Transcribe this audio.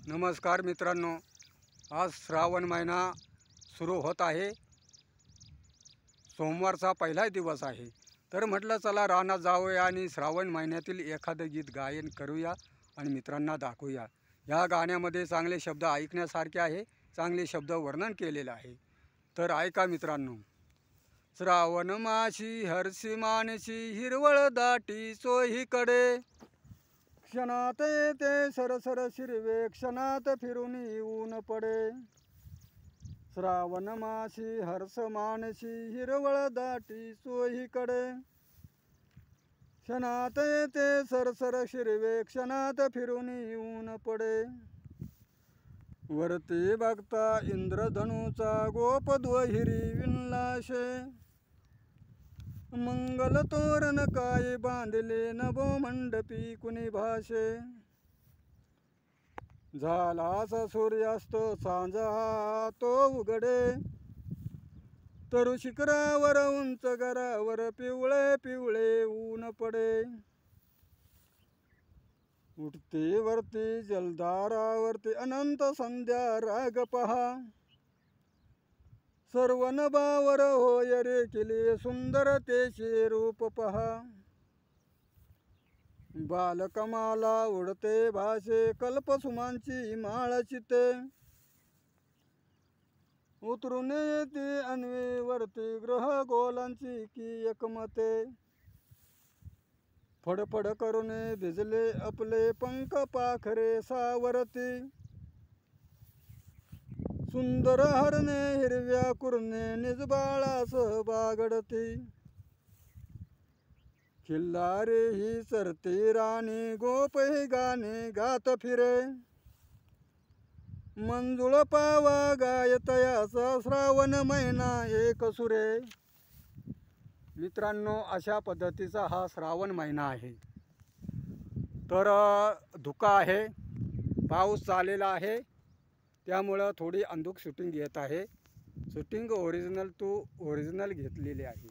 नमस्कार मित्रांनो, आज श्रावण महिना सुरू होत आहे। सोमवारचा पहिला दिवस आहे। तर म्हटलं चला रानात जाऊया आणि श्रावण महिन्यातील एखादं गीत गायन करूया आणि मित्रांना दाखवूया। या गाण्यामध्ये चांगले शब्द ऐकण्यासारखे आहे, चांगले शब्द वर्णन केलेले आहे। तर ऐका मित्रांनो। श्रावण मासी हरसी मानसी हिरवळ दाटी चोहीकडे, क्षणात येते सरसर शिरवे क्षणात फिरून येऊन पडे। श्रावण मासी हर्ष मानसी हिरवळ दाटी चोहीकडे, क्षणात येते सरसर शिरवे क्षणात फिरून येऊन पडे। वरती बघता इंद्रधनुचा गोपद्वहिरी विणलाशे, मंगल तोरण काय बांधले नभो मंडपी कुणी भाषे। झालासा सूर्यास्त सांज हा तो उघडे, तरु शिखरावर उंच गरावर पिवळे पिवळे ऊन पडे। उठते वरती जलधारावरती अनंत संध्या राग पहा, सर्व नभावर होय रे केले सुंदरतेचे रूप पहा। बालकमाला उडते भाषे कल्पसुमांची माळ चिते, उतरून येते अन्वे वरती ग्रह गोलांची की एकमते। फडफड करून भिजले आपले पंख पाखरे सावरती, सुंदर हरणे हिरव्या कुरणे निजबाळास बागडती। खिल्लारे ही चरती राणी गोप ही गाणे गात फिरे, मंजुळ पावा गायतयाचा श्रावण महिना एक सुरे। मित्रांनो, अशा पद्धतीचा हा श्रावण महिना आहे। तर धुका आहे, पाऊस चाललेला आहे, त्यामुळं थोडी अंधुक शूटिंग घेत आहे। शूटिंग ओरिजिनल टू ओरिजिनल घेतलेली आहे।